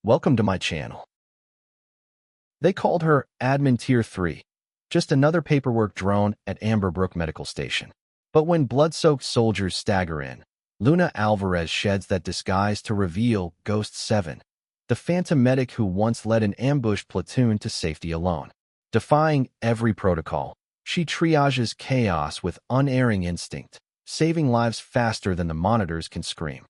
Welcome to my channel. They called her Admin Tier 3, just another paperwork drone at Amberbrook Medical Station. But when blood-soaked soldiers stagger in, Luna Alvarez sheds that disguise to reveal Ghost 7, the phantom medic who once led an ambushed platoon to safety alone. Defying every protocol, she triages chaos with unerring instinct, saving lives faster than the monitors can scream.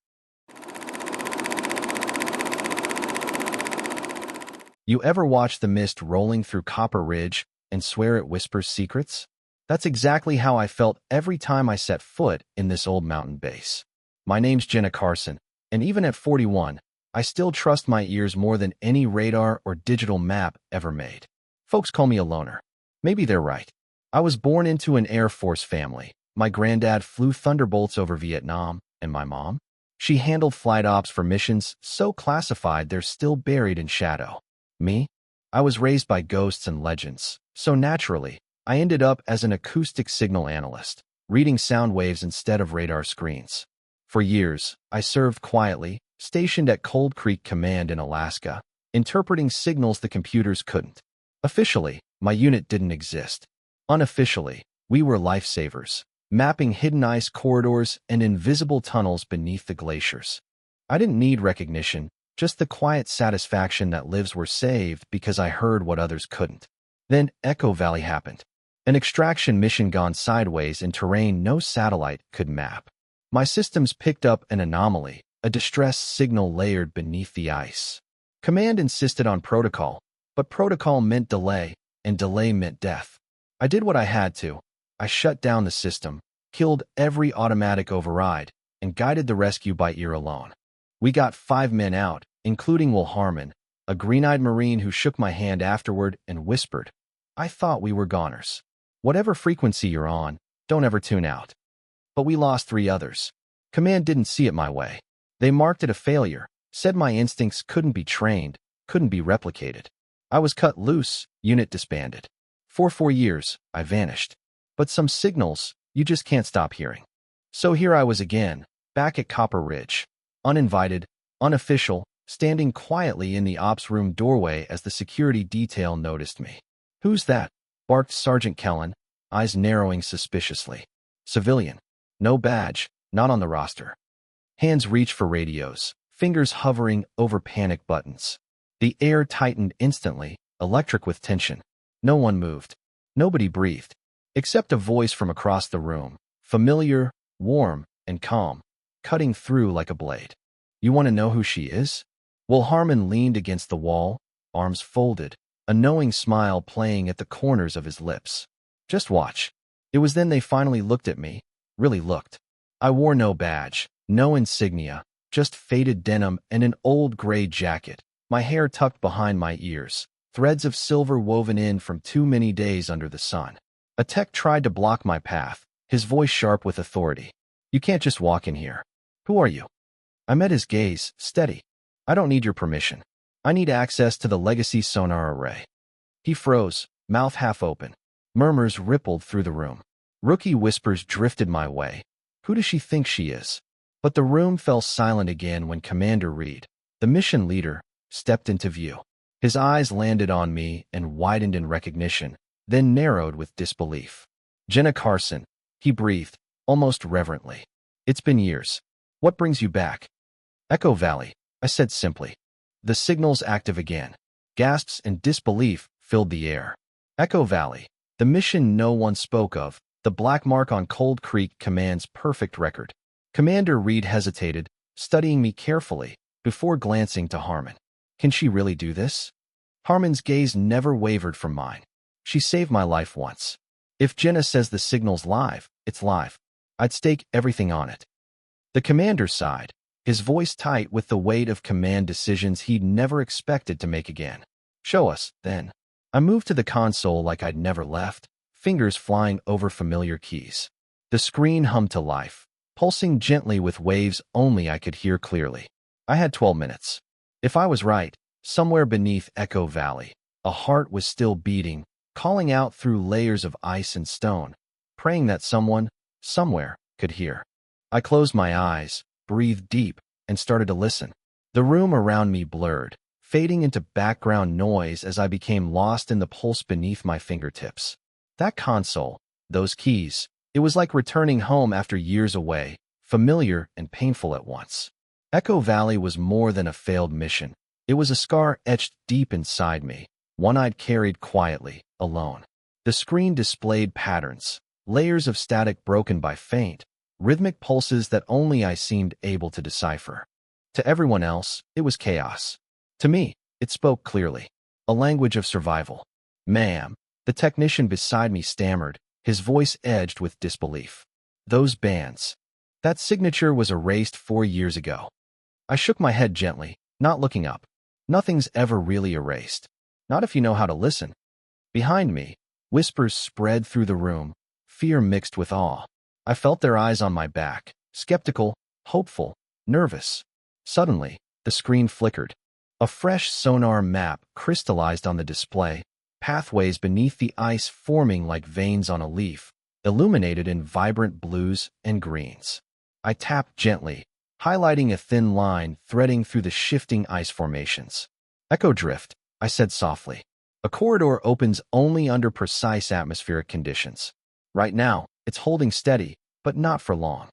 You ever watch the mist rolling through Copper Ridge and swear it whispers secrets? That's exactly how I felt every time I set foot in this old mountain base. My name's Jenna Carson, and even at 41, I still trust my ears more than any radar or digital map ever made. Folks call me a loner. Maybe they're right. I was born into an Air Force family. My granddad flew Thunderbolts over Vietnam, and my mom? She handled flight ops for missions so classified they're still buried in shadow. Me? I was raised by ghosts and legends, so naturally, I ended up as an acoustic signal analyst, reading sound waves instead of radar screens. For years, I served quietly, stationed at Cold Creek Command in Alaska, interpreting signals the computers couldn't. Officially, my unit didn't exist. Unofficially, we were lifesavers, mapping hidden ice corridors and invisible tunnels beneath the glaciers. I didn't need recognition, just the quiet satisfaction that lives were saved because I heard what others couldn't. Then Echo Valley happened. An extraction mission gone sideways in terrain no satellite could map. My systems picked up an anomaly, a distress signal layered beneath the ice. Command insisted on protocol, but protocol meant delay, and delay meant death. I did what I had to. I shut down the system, killed every automatic override, and guided the rescue by ear alone. We got 5 men out, including Will Harmon, a green-eyed Marine who shook my hand afterward and whispered, "I thought we were goners. Whatever frequency you're on, don't ever tune out." But we lost 3 others. Command didn't see it my way. They marked it a failure, said my instincts couldn't be trained, couldn't be replicated. I was cut loose, unit disbanded. For 4 years, I vanished. But some signals, you just can't stop hearing. So here I was again, back at Copper Ridge. Uninvited, unofficial, standing quietly in the ops room doorway as the security detail noticed me. "Who's that?" barked Sergeant Kellen, eyes narrowing suspiciously. "Civilian. No badge, not on the roster." Hands reached for radios, fingers hovering over panic buttons. The air tightened instantly, electric with tension. No one moved. Nobody breathed, except a voice from across the room, familiar, warm, and calm, cutting through like a blade. "You want to know who she is?" Will Harmon leaned against the wall, arms folded, a knowing smile playing at the corners of his lips. "Just watch." It was then they finally looked at me, really looked. I wore no badge, no insignia, just faded denim and an old gray jacket, my hair tucked behind my ears, threads of silver woven in from too many days under the sun. A tech tried to block my path, his voice sharp with authority. "You can't just walk in here. Who are you?" I met his gaze, steady. "I don't need your permission. I need access to the legacy sonar array." He froze, mouth half open. Murmurs rippled through the room. Rookie whispers drifted my way. "Who does she think she is?" But the room fell silent again when Commander Reed, the mission leader, stepped into view. His eyes landed on me and widened in recognition, then narrowed with disbelief. "Jenna Carson," he breathed, almost reverently. "It's been years. What brings you back?" "Echo Valley," I said simply. The signal's active again. Gasps and disbelief filled the air. Echo Valley, the mission no one spoke of, the black mark on Cold Creek Command's perfect record. Commander Reed hesitated, studying me carefully, before glancing to Harmon. "Can she really do this?" Harmon's gaze never wavered from mine. "She saved my life once. If Jenna says the signal's live, it's live. I'd stake everything on it." The commander sighed, his voice tight with the weight of command decisions he'd never expected to make again. "Show us, then." I moved to the console like I'd never left, fingers flying over familiar keys. The screen hummed to life, pulsing gently with waves only I could hear clearly. I had 12 minutes. If I was right, somewhere beneath Echo Valley, a heart was still beating, calling out through layers of ice and stone, praying that someone, somewhere, could hear. I closed my eyes, breathed deep, and started to listen. The room around me blurred, fading into background noise as I became lost in the pulse beneath my fingertips. That console, those keys, it was like returning home after years away, familiar and painful at once. Echo Valley was more than a failed mission. It was a scar etched deep inside me, one I'd carried quietly, alone. The screen displayed patterns, layers of static broken by faint, rhythmic pulses that only I seemed able to decipher. To everyone else, it was chaos. To me, it spoke clearly, a language of survival. "Ma'am," the technician beside me stammered, his voice edged with disbelief. "Those bands. That signature was erased 4 years ago." I shook my head gently, not looking up. Nothing's ever really erased. Not if you know how to listen. Behind me, whispers spread through the room, fear mixed with awe. I felt their eyes on my back, skeptical, hopeful, nervous. Suddenly, the screen flickered. A fresh sonar map crystallized on the display, pathways beneath the ice forming like veins on a leaf, illuminated in vibrant blues and greens. I tapped gently, highlighting a thin line threading through the shifting ice formations. "Echo drift," I said softly. "A corridor opens only under precise atmospheric conditions. Right now, it's holding steady, but not for long."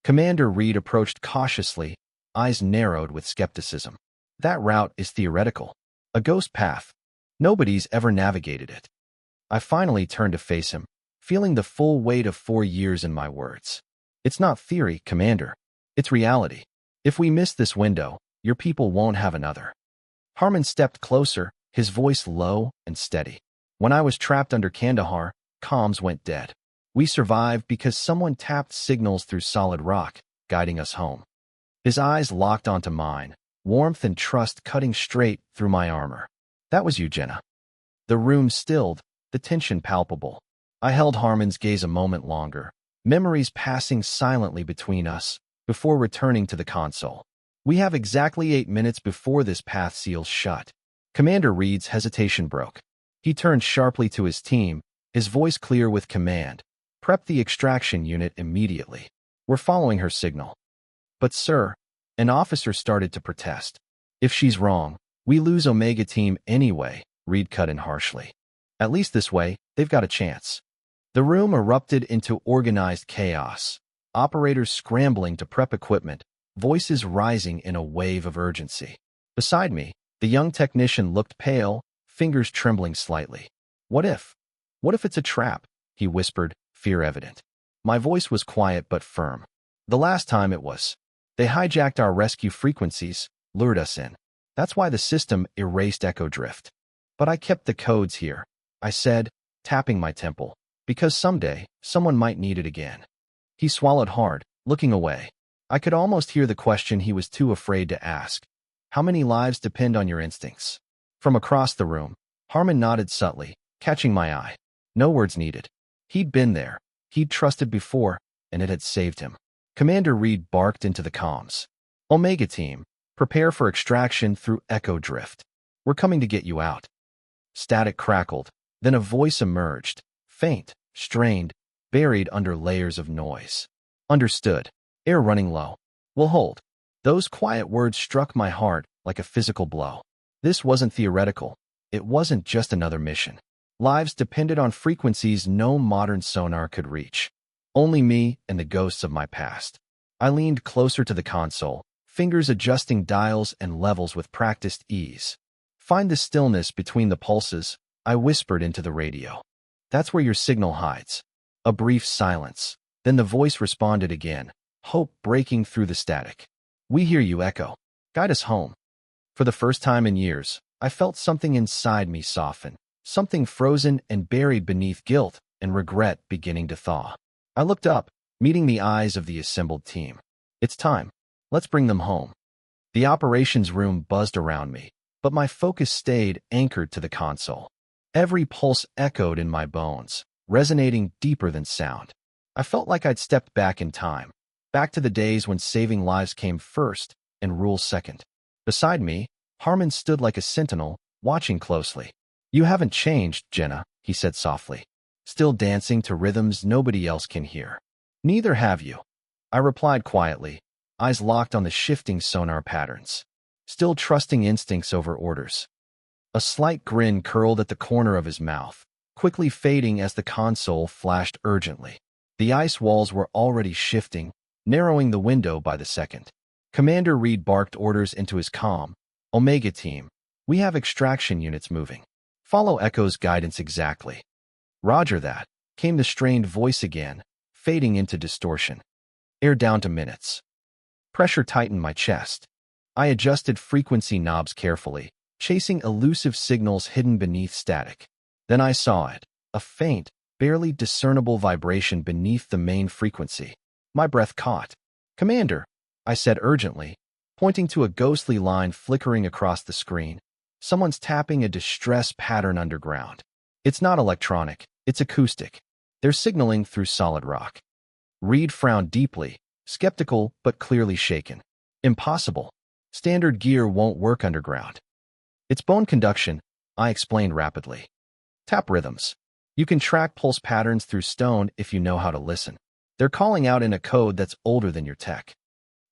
Commander Reed approached cautiously, eyes narrowed with skepticism. "That route is theoretical. A ghost path. Nobody's ever navigated it." I finally turned to face him, feeling the full weight of 4 years in my words. "It's not theory, Commander. It's reality. If we miss this window, your people won't have another." Harmon stepped closer, his voice low and steady. "When I was trapped under Kandahar, comms went dead. We survived because someone tapped signals through solid rock, guiding us home." His eyes locked onto mine, warmth and trust cutting straight through my armor. "That was you, Jenna." The room stilled, the tension palpable. I held Harmon's gaze a moment longer, memories passing silently between us, before returning to the console. "We have exactly 8 minutes before this path seals shut." Commander Reed's hesitation broke. He turned sharply to his team, his voice clear with command. "Prep the extraction unit immediately. We're following her signal." "But sir," an officer started to protest. "If she's wrong, we lose Omega Team anyway," Reed cut in harshly. "At least this way, they've got a chance." The room erupted into organized chaos. Operators scrambling to prep equipment, voices rising in a wave of urgency. Beside me, the young technician looked pale, fingers trembling slightly. What if it's a trap?" he whispered, fear evident. My voice was quiet but firm. "The last time it was. They hijacked our rescue frequencies, lured us in. That's why the system erased Echo Drift. But I kept the codes here," I said, tapping my temple, "because someday, someone might need it again." He swallowed hard, looking away. I could almost hear the question he was too afraid to ask. "How many lives depend on your instincts?" From across the room, Harmon nodded subtly, catching my eye. No words needed. He'd been there. He'd trusted before, and it had saved him. Commander Reed barked into the comms. "Omega Team, prepare for extraction through Echo Drift. We're coming to get you out." Static crackled, then a voice emerged, faint, strained, buried under layers of noise. "Understood. Air running low. We'll hold." Those quiet words struck my heart like a physical blow. This wasn't theoretical. It wasn't just another mission. Lives depended on frequencies no modern sonar could reach. Only me and the ghosts of my past. I leaned closer to the console, fingers adjusting dials and levels with practiced ease. "Find the stillness between the pulses," I whispered into the radio. "That's where your signal hides." A brief silence. Then the voice responded again, hope breaking through the static. "We hear you, Echo. Guide us home." For the first time in years, I felt something inside me soften, something frozen and buried beneath guilt and regret beginning to thaw. I looked up, meeting the eyes of the assembled team. "It's time. Let's bring them home." The operations room buzzed around me, but my focus stayed anchored to the console. Every pulse echoed in my bones, resonating deeper than sound. I felt like I'd stepped back in time, back to the days when saving lives came first and rule second. Beside me, Harmon stood like a sentinel, watching closely. "You haven't changed, Jenna," he said softly. "Still dancing to rhythms nobody else can hear." "Neither have you," I replied quietly, eyes locked on the shifting sonar patterns. still trusting instincts over orders. A slight grin curled at the corner of his mouth, quickly fading as the console flashed urgently. The ice walls were already shifting, narrowing the window by the second. Commander Reed barked orders into his comm. Omega Team, we have extraction units moving. Follow Echo's guidance exactly. Roger that, came the strained voice again, fading into distortion. Air down to minutes. Pressure tightened my chest. I adjusted frequency knobs carefully, chasing elusive signals hidden beneath static. Then I saw it, a faint, barely discernible vibration beneath the main frequency. My breath caught. Commander, I said urgently, pointing to a ghostly line flickering across the screen. Someone's tapping a distress pattern underground. It's not electronic, it's acoustic. They're signaling through solid rock. Reed frowned deeply, skeptical but clearly shaken. Impossible. Standard gear won't work underground. It's bone conduction, I explained rapidly. Tap rhythms. You can track pulse patterns through stone if you know how to listen. They're calling out in a code that's older than your tech.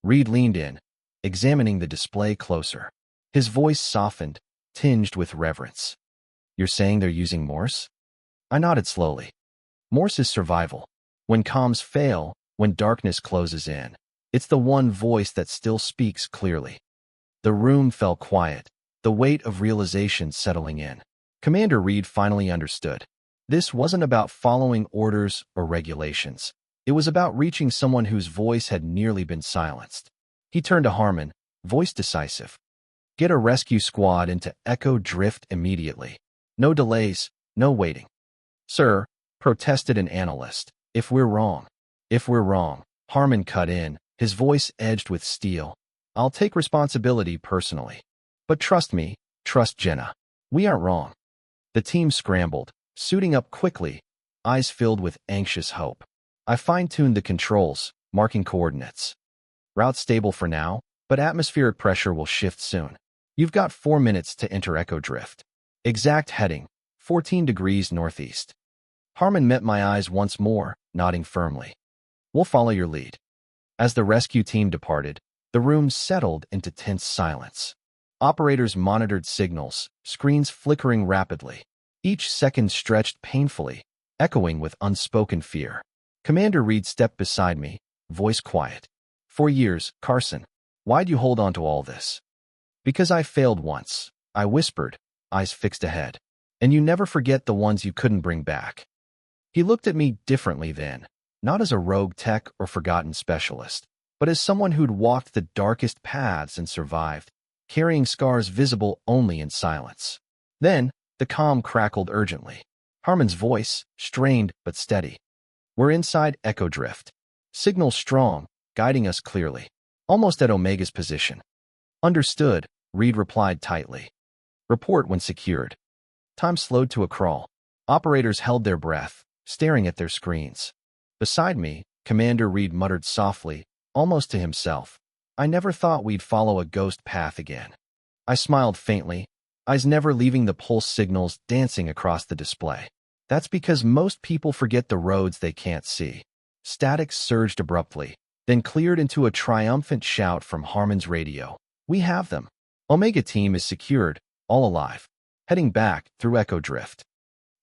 Reed leaned in, examining the display closer. His voice softened, tinged with reverence. You're saying they're using Morse? I nodded slowly. Morse is survival. When comms fail, when darkness closes in, it's the one voice that still speaks clearly. The room fell quiet, the weight of realization settling in. Commander Reed finally understood. This wasn't about following orders or regulations. It was about reaching someone whose voice had nearly been silenced. He turned to Harmon, voice decisive. Get a rescue squad into Echo Drift immediately. No delays, no waiting. Sir, protested an analyst, if we're wrong, Harmon cut in, his voice edged with steel. I'll take responsibility personally. But trust me, trust Jenna. We aren't wrong. The team scrambled, suiting up quickly, eyes filled with anxious hope. I fine-tuned the controls, marking coordinates. Route stable for now, but atmospheric pressure will shift soon. You've got 4 minutes to enter Echo Drift. Exact heading, 14 degrees northeast. Harmon met my eyes once more, nodding firmly. We'll follow your lead. As the rescue team departed, the room settled into tense silence. Operators monitored signals, screens flickering rapidly. Each second stretched painfully, echoing with unspoken fear. Commander Reed stepped beside me, voice quiet. 4 years, Carson. Why'd you hold on to all this? Because I failed once, I whispered, eyes fixed ahead. And you never forget the ones you couldn't bring back. He looked at me differently then, not as a rogue tech or forgotten specialist, but as someone who'd walked the darkest paths and survived, carrying scars visible only in silence. Then, the comm crackled urgently. Harmon's voice, strained but steady. We're inside Echo Drift. Signal strong, guiding us clearly. Almost at Omega's position. Understood, Reed replied tightly. Report when secured. Time slowed to a crawl. Operators held their breath, staring at their screens. Beside me, Commander Reed muttered softly, almost to himself. I never thought we'd follow a ghost path again. I smiled faintly, eyes never leaving the pulse signals dancing across the display. That's because most people forget the roads they can't see. Static surged abruptly, then cleared into a triumphant shout from Harmon's radio. We have them. Omega Team is secured, all alive. Heading back through Echo Drift.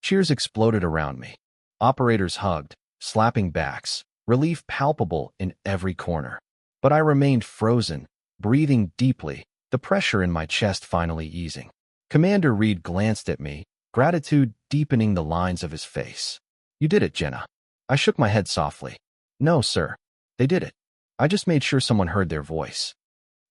Cheers exploded around me. Operators hugged, slapping backs, relief palpable in every corner. But I remained frozen, breathing deeply, the pressure in my chest finally easing. Commander Reed glanced at me, gratitude deepening the lines of his face. You did it, Jenna. I shook my head softly. No, sir. They did it. I just made sure someone heard their voice.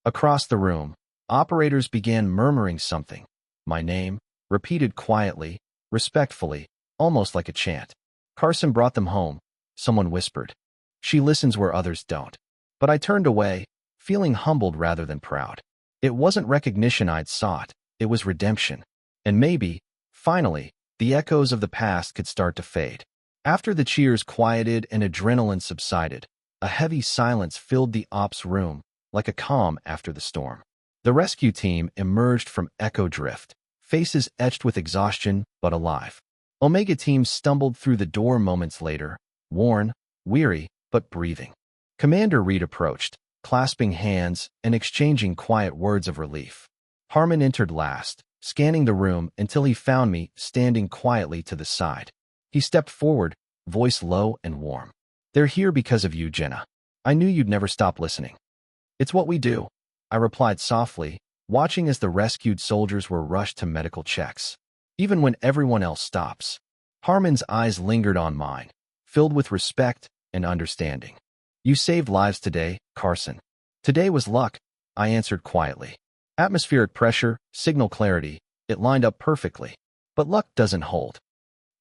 Across the room, operators began murmuring something. My name, repeated quietly, respectfully, almost like a chant. Carson brought them home, someone whispered. She listens where others don't. But I turned away, feeling humbled rather than proud. It wasn't recognition I'd sought, it was redemption. And maybe, finally, the echoes of the past could start to fade. After the cheers quieted and adrenaline subsided, a heavy silence filled the ops room, like a calm after the storm. The rescue team emerged from Echo Drift, faces etched with exhaustion but alive. Omega Team stumbled through the door moments later, worn, weary, but breathing. Commander Reed approached, clasping hands and exchanging quiet words of relief. Harmon entered last, scanning the room until he found me standing quietly to the side. He stepped forward, voice low and warm. "They're here because of you, Jenna. I knew you'd never stop listening." "It's what we do," I replied softly, watching as the rescued soldiers were rushed to medical checks. Even when everyone else stops, Harmon's eyes lingered on mine, filled with respect and understanding. "You saved lives today, Carson." "Today was luck," I answered quietly. "Atmospheric pressure, signal clarity, it lined up perfectly. But luck doesn't hold."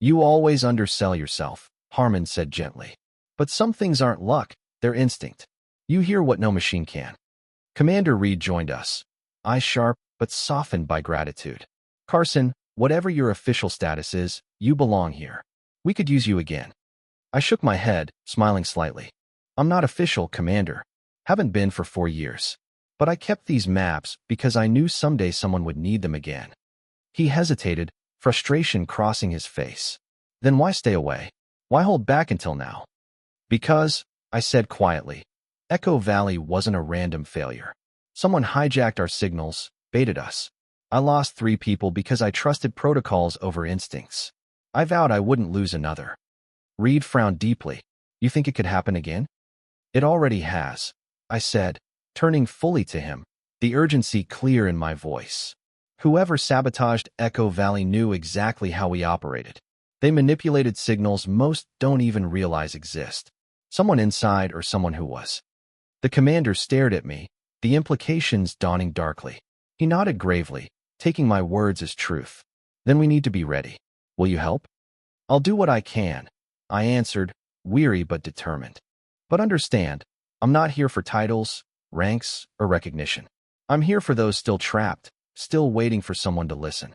"You always undersell yourself," Harmon said gently. "But some things aren't luck, they're instinct. You hear what no machine can." Commander Reed joined us, eyes sharp but softened by gratitude. "Carson, whatever your official status is, you belong here. We could use you again." I shook my head, smiling slightly. "I'm not official, Commander. Haven't been for 4 years. But I kept these maps because I knew someday someone would need them again." He hesitated, frustration crossing his face. "Then why stay away? Why hold back until now?" "Because," I said quietly, "Echo Valley wasn't a random failure. Someone hijacked our signals, baited us. I lost 3 people because I trusted protocols over instincts. I vowed I wouldn't lose another." Reed frowned deeply. "You think it could happen again?" "It already has," I said, turning fully to him, the urgency clear in my voice. "Whoever sabotaged Echo Valley knew exactly how we operated. They manipulated signals most don't even realize exist. Someone inside or someone who was." The commander stared at me, the implications dawning darkly. He nodded gravely, taking my words as truth. "Then we need to be ready. Will you help?" "I'll do what I can," I answered, weary but determined. "But understand, I'm not here for titles, ranks, or recognition. I'm here for those still trapped, still waiting for someone to listen."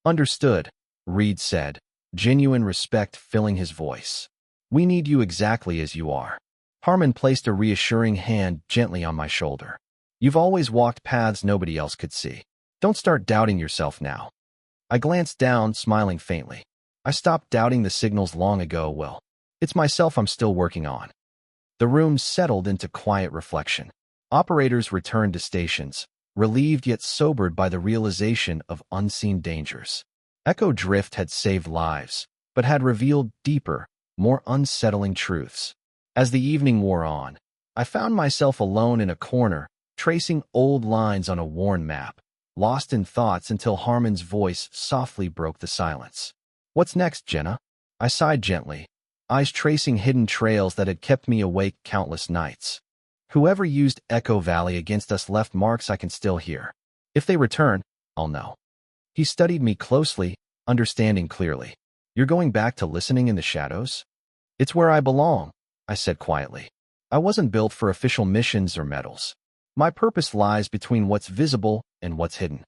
"Understood," Reed said, genuine respect filling his voice. "We need you exactly as you are." Harmon placed a reassuring hand gently on my shoulder. "You've always walked paths nobody else could see. Don't start doubting yourself now." I glanced down, smiling faintly. "I stopped doubting the signals long ago, Will. It's myself I'm still working on." The room settled into quiet reflection. Operators returned to stations, relieved yet sobered by the realization of unseen dangers. Echo Drift had saved lives, but had revealed deeper, more unsettling truths. As the evening wore on, I found myself alone in a corner, tracing old lines on a worn map, lost in thoughts until Harmon's voice softly broke the silence. "What's next, Jenna?" I sighed gently, eyes tracing hidden trails that had kept me awake countless nights. "Whoever used Echo Valley against us left marks I can still hear. If they return, I'll know." He studied me closely, understanding clearly. "You're going back to listening in the shadows?" "It's where I belong," I said quietly. "I wasn't built for official missions or medals. My purpose lies between what's visible and what's hidden."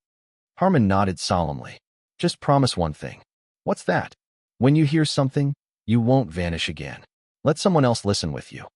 Harmon nodded solemnly. "Just promise one thing." "What's that?" "When you hear something, you won't vanish again. Let someone else listen with you."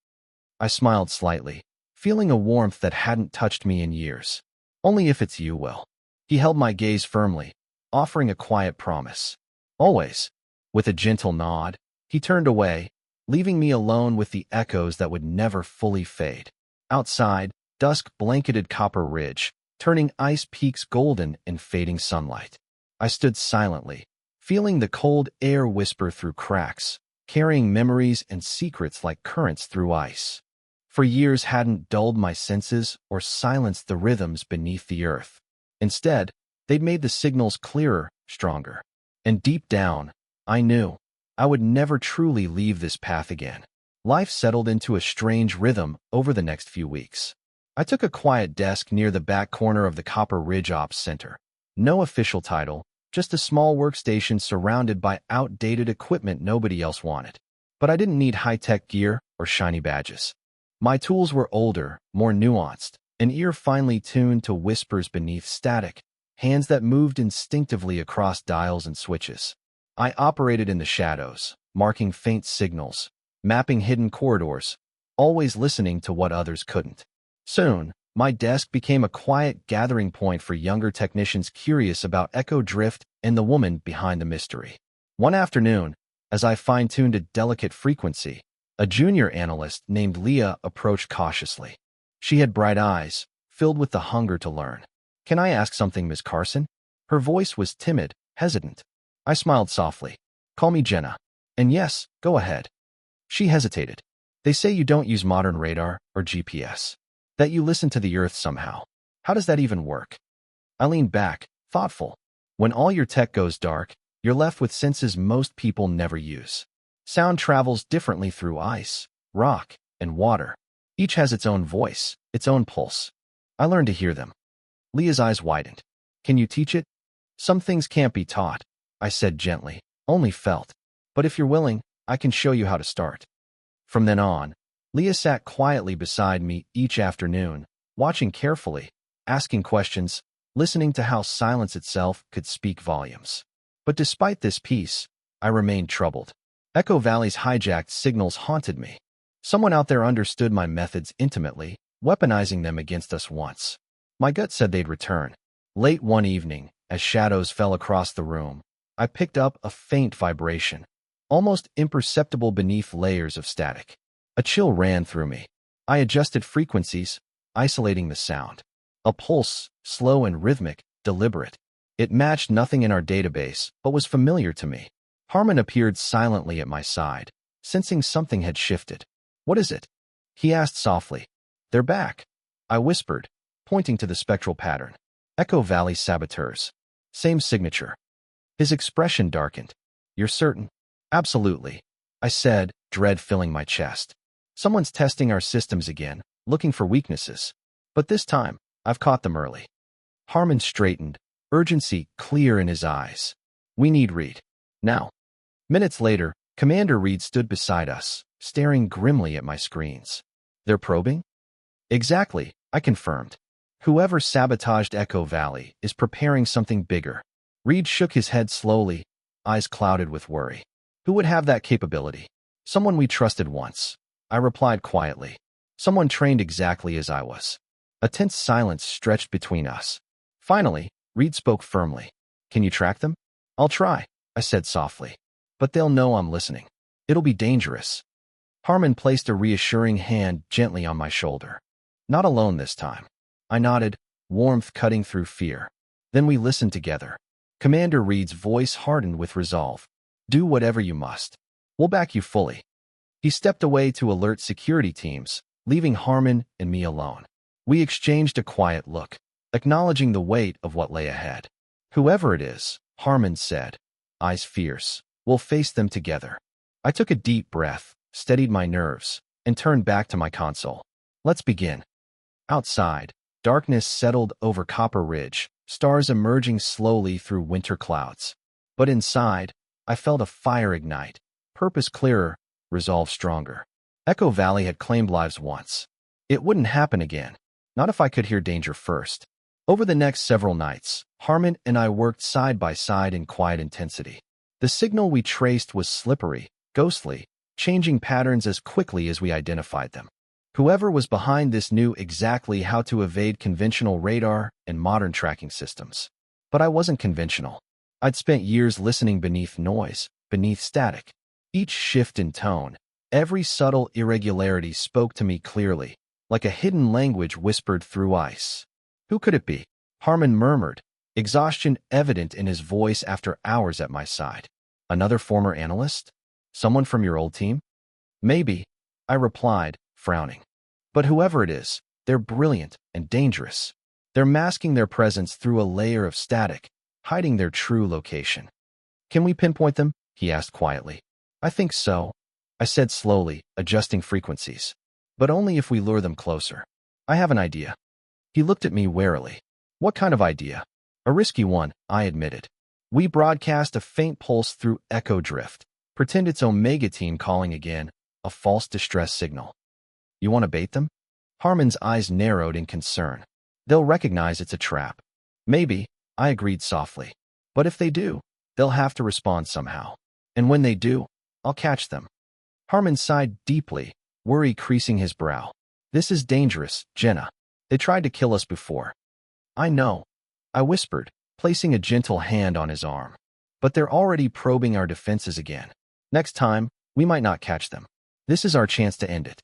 I smiled slightly, feeling a warmth that hadn't touched me in years. "Only if it's you, Will." He held my gaze firmly, offering a quiet promise. "Always." With a gentle nod, he turned away, leaving me alone with the echoes that would never fully fade. Outside, dusk blanketed Copper Ridge, turning ice peaks golden in fading sunlight. I stood silently, feeling the cold air whisper through cracks, carrying memories and secrets like currents through ice. For years hadn't dulled my senses or silenced the rhythms beneath the earth. Instead, they'd made the signals clearer, stronger. And deep down, I knew I would never truly leave this path again. Life settled into a strange rhythm over the next few weeks. I took a quiet desk near the back corner of the Copper Ridge Ops Center. No official title, just a small workstation surrounded by outdated equipment nobody else wanted. But I didn't need high-tech gear or shiny badges. My tools were older, more nuanced, an ear finely tuned to whispers beneath static, hands that moved instinctively across dials and switches. I operated in the shadows, marking faint signals, mapping hidden corridors, always listening to what others couldn't. Soon, my desk became a quiet gathering point for younger technicians curious about Echo Drift and the woman behind the mystery. One afternoon, as I fine-tuned a delicate frequency, a junior analyst named Leah approached cautiously. She had bright eyes, filled with the hunger to learn. "Can I ask something, Miss Carson?" Her voice was timid, hesitant. I smiled softly. "Call me Jenna. And yes, go ahead." She hesitated. "They say you don't use modern radar or GPS. That you listen to the Earth somehow. How does that even work?" I leaned back, thoughtful. When all your tech goes dark, you're left with senses most people never use. Sound travels differently through ice, rock, and water. Each has its own voice, its own pulse. I learned to hear them. Leah's eyes widened. "Can you teach it?" "Some things can't be taught," I said gently, "only felt. But if you're willing, I can show you how to start." From then on, Leah sat quietly beside me each afternoon, watching carefully, asking questions, listening to how silence itself could speak volumes. But despite this peace, I remained troubled. Echo Valley's hijacked signals haunted me. Someone out there understood my methods intimately, weaponizing them against us once. My gut said they'd return. Late one evening, as shadows fell across the room, I picked up a faint vibration, almost imperceptible beneath layers of static. A chill ran through me. I adjusted frequencies, isolating the sound. A pulse, slow and rhythmic, deliberate. It matched nothing in our database, but was familiar to me. Harmon appeared silently at my side, sensing something had shifted. "What is it?" he asked softly. "They're back," I whispered, pointing to the spectral pattern. "Echo Valley saboteurs. Same signature." His expression darkened. "You're certain?" "Absolutely," I said, dread filling my chest. "Someone's testing our systems again, looking for weaknesses. But this time, I've caught them early." Harmon straightened, urgency clear in his eyes. "We need Reed. Now." Minutes later, Commander Reed stood beside us, staring grimly at my screens. "They're probing?" "Exactly," I confirmed. "Whoever sabotaged Echo Valley is preparing something bigger." Reed shook his head slowly, eyes clouded with worry. "Who would have that capability?" "Someone we trusted once," I replied quietly. "Someone trained exactly as I was." A tense silence stretched between us. Finally, Reed spoke firmly. "Can you track them?" "I'll try," I said softly. "But they'll know I'm listening. It'll be dangerous." Harmon placed a reassuring hand gently on my shoulder. "Not alone this time." I nodded, warmth cutting through fear. Then we listened together. Commander Reed's voice hardened with resolve. "Do whatever you must. We'll back you fully." He stepped away to alert security teams, leaving Harmon and me alone. We exchanged a quiet look, acknowledging the weight of what lay ahead. "Whoever it is," Harmon said, eyes fierce, "we'll face them together." I took a deep breath, steadied my nerves, and turned back to my console. "Let's begin." Outside, darkness settled over Copper Ridge, stars emerging slowly through winter clouds. But inside, I felt a fire ignite, purpose clearer, resolve stronger. Echo Valley had claimed lives once. It wouldn't happen again, not if I could hear danger first. Over the next several nights, Harmon and I worked side by side in quiet intensity. The signal we traced was slippery, ghostly, changing patterns as quickly as we identified them. Whoever was behind this knew exactly how to evade conventional radar and modern tracking systems. But I wasn't conventional. I'd spent years listening beneath noise, beneath static. Each shift in tone, every subtle irregularity spoke to me clearly, like a hidden language whispered through ice. "Who could it be?" Harmon murmured, exhaustion evident in his voice after hours at my side. "Another former analyst? Someone from your old team?" "Maybe," I replied, frowning. "But whoever it is, they're brilliant and dangerous. They're masking their presence through a layer of static, hiding their true location." "Can we pinpoint them?" he asked quietly. "I think so," I said slowly, adjusting frequencies. "But only if we lure them closer. I have an idea." He looked at me warily. "What kind of idea?" "A risky one," I admitted. "We broadcast a faint pulse through echo drift. Pretend it's Omega Team calling again, a false distress signal." "You want to bait them?" Harmon's eyes narrowed in concern. "They'll recognize it's a trap." "Maybe," I agreed softly. "But if they do, they'll have to respond somehow. And when they do, I'll catch them." Harmon sighed deeply, worry creasing his brow. "This is dangerous, Jenna. They tried to kill us before." "I know," I whispered, placing a gentle hand on his arm. "But they're already probing our defenses again. Next time, we might not catch them. This is our chance to end it."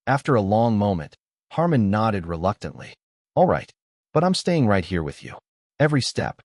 After a long moment, Harmon nodded reluctantly. All right, but I'm staying right here with you. Every step.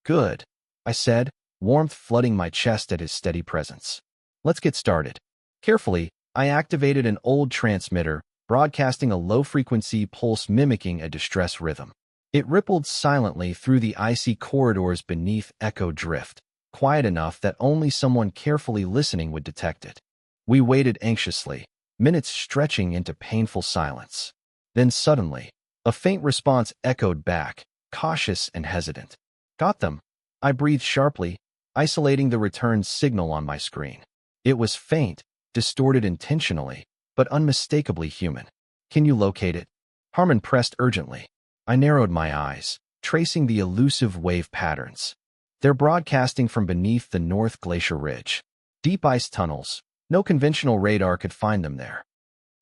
Good, I said, warmth flooding my chest at his steady presence. Let's get started. Carefully, I activated an old transmitter, broadcasting a low-frequency pulse mimicking a distress rhythm. It rippled silently through the icy corridors beneath Echo Drift, quiet enough that only someone carefully listening would detect it. We waited anxiously, minutes stretching into painful silence. Then suddenly, a faint response echoed back, cautious and hesitant. Got them. I breathed sharply, isolating the return signal on my screen. It was faint, distorted intentionally, but unmistakably human. Can you locate it? Harmon pressed urgently. I narrowed my eyes, tracing the elusive wave patterns. They're broadcasting from beneath the North Glacier Ridge. Deep ice tunnels. No conventional radar could find them there.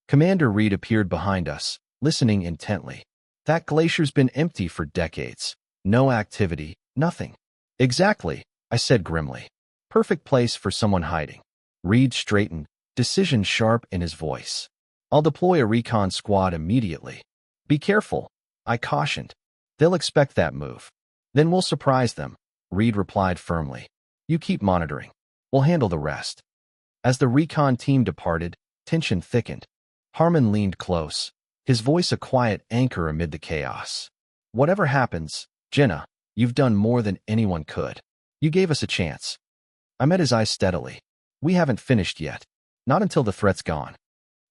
Commander Reed appeared behind us, listening intently. That glacier's been empty for decades. No activity, nothing. Exactly, I said grimly. Perfect place for someone hiding. Reed straightened, decision sharp in his voice. I'll deploy a recon squad immediately. Be careful, I cautioned. They'll expect that move. Then we'll surprise them, Reed replied firmly. You keep monitoring. We'll handle the rest. As the recon team departed, tension thickened. Harmon leaned close, his voice a quiet anchor amid the chaos. Whatever happens, Jenna, you've done more than anyone could. You gave us a chance. I met his eyes steadily. We haven't finished yet. Not until the threat's gone.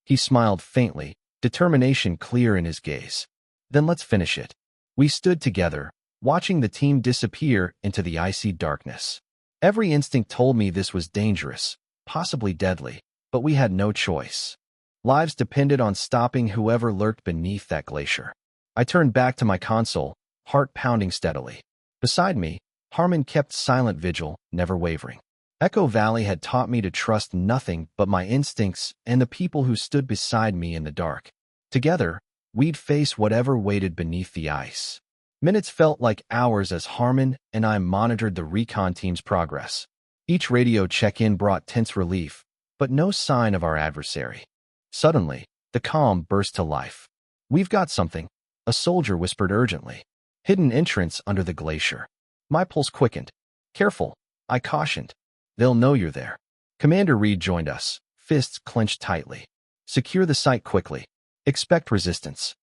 He smiled faintly, determination clear in his gaze. Then let's finish it. We stood together, watching the team disappear into the icy darkness. Every instinct told me this was dangerous, possibly deadly, but we had no choice. Lives depended on stopping whoever lurked beneath that glacier. I turned back to my console, heart pounding steadily. Beside me, Harmon kept silent vigil, never wavering. Echo Valley had taught me to trust nothing but my instincts and the people who stood beside me in the dark. Together, we'd face whatever waited beneath the ice. Minutes felt like hours as Harmon and I monitored the recon team's progress. Each radio check-in brought tense relief, but no sign of our adversary. Suddenly, the comm burst to life. We've got something, a soldier whispered urgently. Hidden entrance under the glacier. My pulse quickened. Careful, I cautioned. They'll know you're there. Commander Reed joined us, fists clenched tightly. Secure the site quickly. Expect resistance.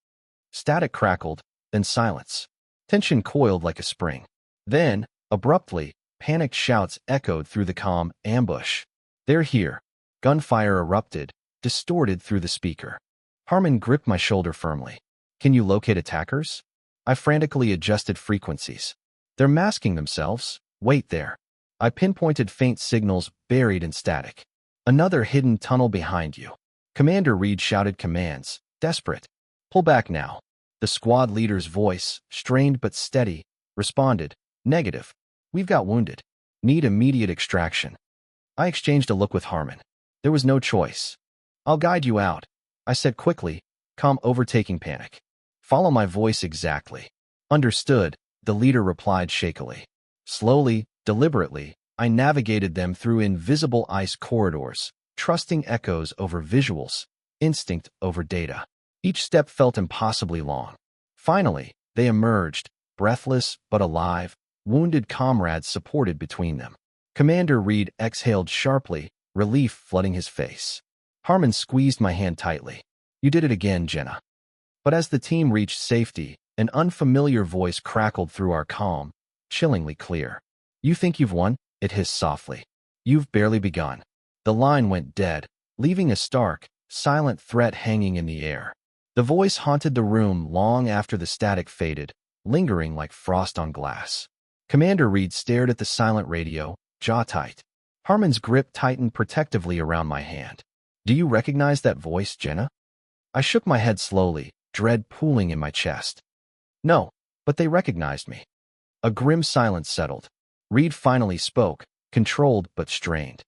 Static crackled, then silence. Tension coiled like a spring. Then, abruptly, panicked shouts echoed through the comm. Ambush. They're here. Gunfire erupted, distorted through the speaker. Harmon gripped my shoulder firmly. Can you locate attackers? I frantically adjusted frequencies. They're masking themselves. Wait there. I pinpointed faint signals buried in static. Another hidden tunnel behind you. Commander Reed shouted commands, desperate. Pull back now. The squad leader's voice, strained but steady, responded, negative. We've got wounded. Need immediate extraction. I exchanged a look with Harmon. There was no choice. I'll guide you out, I said quickly, calm overtaking panic. Follow my voice exactly. Understood, the leader replied shakily. Slowly, deliberately, I navigated them through invisible ice corridors, trusting echoes over visuals, instinct over data. Each step felt impossibly long. Finally, they emerged, breathless but alive, wounded comrades supported between them. Commander Reed exhaled sharply, relief flooding his face. Harmon squeezed my hand tightly. You did it again, Jenna. But as the team reached safety, an unfamiliar voice crackled through our comm, chillingly clear. You think you've won? It hissed softly. You've barely begun. The line went dead, leaving a stark, silent threat hanging in the air. The voice haunted the room long after the static faded, lingering like frost on glass. Commander Reed stared at the silent radio, jaw tight. Harmon's grip tightened protectively around my hand. Do you recognize that voice, Jenna? I shook my head slowly, dread pooling in my chest. No, but they recognized me. A grim silence settled. Reed finally spoke, controlled but strained.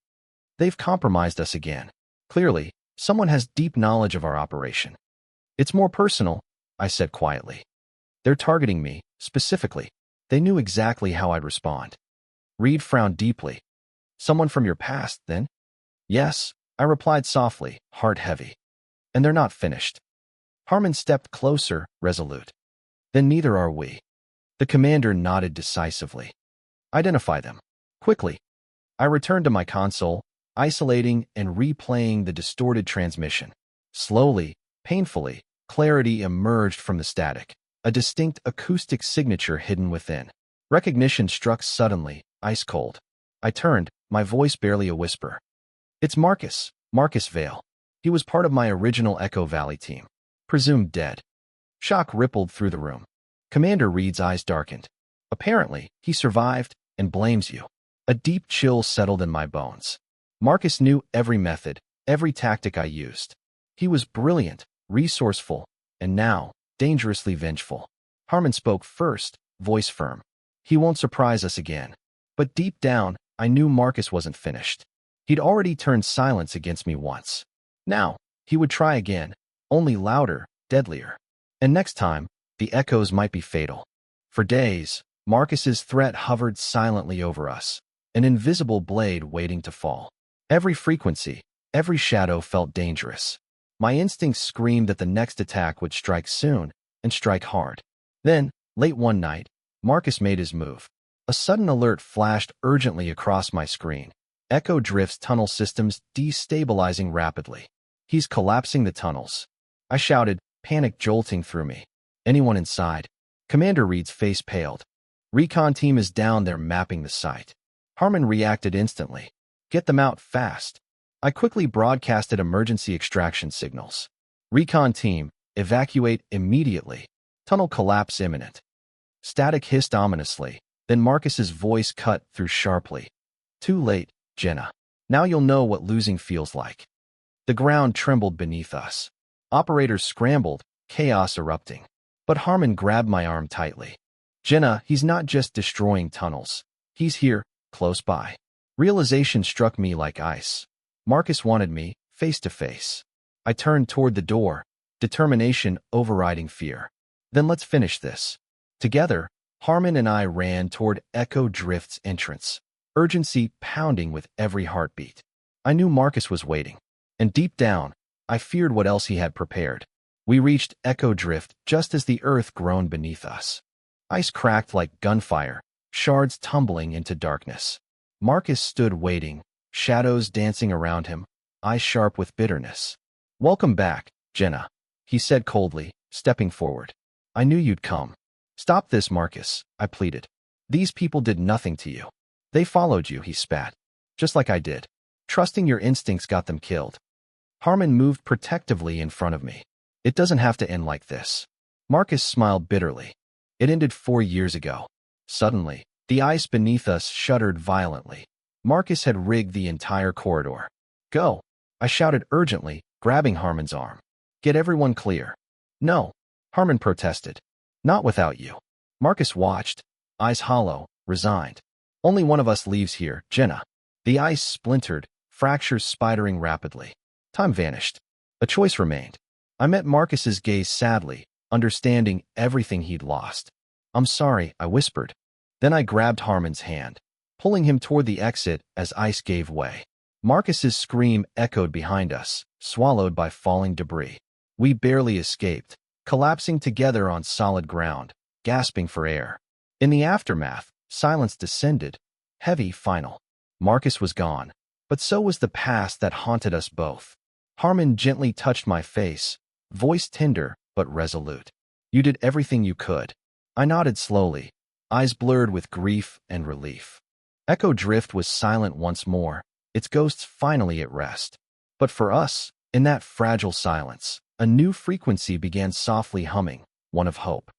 They've compromised us again. Clearly, someone has deep knowledge of our operation. It's more personal, I said quietly. They're targeting me, specifically. They knew exactly how I'd respond. Reed frowned deeply. Someone from your past, then? Yes, I replied softly, heart heavy. And they're not finished. Harmon stepped closer, resolute. Then neither are we. The commander nodded decisively. Identify them. Quickly. I returned to my console, isolating and replaying the distorted transmission. Slowly, painfully, clarity emerged from the static, a distinct acoustic signature hidden within. Recognition struck suddenly, ice cold. I turned, my voice barely a whisper. It's Marcus, Marcus Vale. He was part of my original Echo Valley team. Presumed dead. Shock rippled through the room. Commander Reed's eyes darkened. Apparently, he survived and blames you. A deep chill settled in my bones. Marcus knew every method, every tactic I used. He was brilliant, resourceful, and now, dangerously vengeful. Harmon spoke first, voice firm. He won't surprise us again. But deep down, I knew Marcus wasn't finished. He'd already turned silence against me once. Now, he would try again, only louder, deadlier. And next time, the echoes might be fatal. For days, Marcus's threat hovered silently over us, an invisible blade waiting to fall. Every frequency, every shadow felt dangerous. My instincts screamed that the next attack would strike soon, and strike hard. Then, late one night, Marcus made his move. A sudden alert flashed urgently across my screen. Echo Drift's tunnel systems destabilizing rapidly. He's collapsing the tunnels. I shouted, panic jolting through me. Anyone inside? Commander Reed's face paled. Recon team is down there mapping the site. Harmon reacted instantly. Get them out fast. I quickly broadcasted emergency extraction signals. Recon team, evacuate immediately. Tunnel collapse imminent. Static hissed ominously, then Marcus's voice cut through sharply. Too late, Jenna. Now you'll know what losing feels like. The ground trembled beneath us. Operators scrambled, chaos erupting. But Harmon grabbed my arm tightly. Jenna, he's not just destroying tunnels. He's here, close by. Realization struck me like ice. Marcus wanted me, face to face. I turned toward the door, determination overriding fear. Then let's finish this. Together, Harmon and I ran toward Echo Drift's entrance, urgency pounding with every heartbeat. I knew Marcus was waiting, and deep down, I feared what else he had prepared. We reached Echo Drift just as the earth groaned beneath us. Ice cracked like gunfire, shards tumbling into darkness. Marcus stood waiting, shadows dancing around him, eyes sharp with bitterness. Welcome back, Jenna, he said coldly, stepping forward. I knew you'd come. Stop this, Marcus, I pleaded. These people did nothing to you. They followed you, he spat. Just like I did. Trusting your instincts got them killed. Harmon moved protectively in front of me. It doesn't have to end like this. Marcus smiled bitterly. It ended 4 years ago. Suddenly, the ice beneath us shuddered violently. Marcus had rigged the entire corridor. Go, I shouted urgently, grabbing Harmon's arm. Get everyone clear. No, Harmon protested. Not without you. Marcus watched, eyes hollow, resigned. Only one of us leaves here, Jenna. The ice splintered, fractures spidering rapidly. Time vanished. A choice remained. I met Marcus's gaze sadly, understanding everything he'd lost. I'm sorry, I whispered. Then I grabbed Harmon's hand, pulling him toward the exit as ice gave way. Marcus's scream echoed behind us, swallowed by falling debris. We barely escaped, collapsing together on solid ground, gasping for air. In the aftermath, silence descended, heavy, final. Marcus was gone, but so was the past that haunted us both. Harmon gently touched my face, voice tender but resolute. You did everything you could. I nodded slowly, eyes blurred with grief and relief. Echo Drift was silent once more, its ghosts finally at rest. But for us, in that fragile silence, a new frequency began softly humming, one of hope.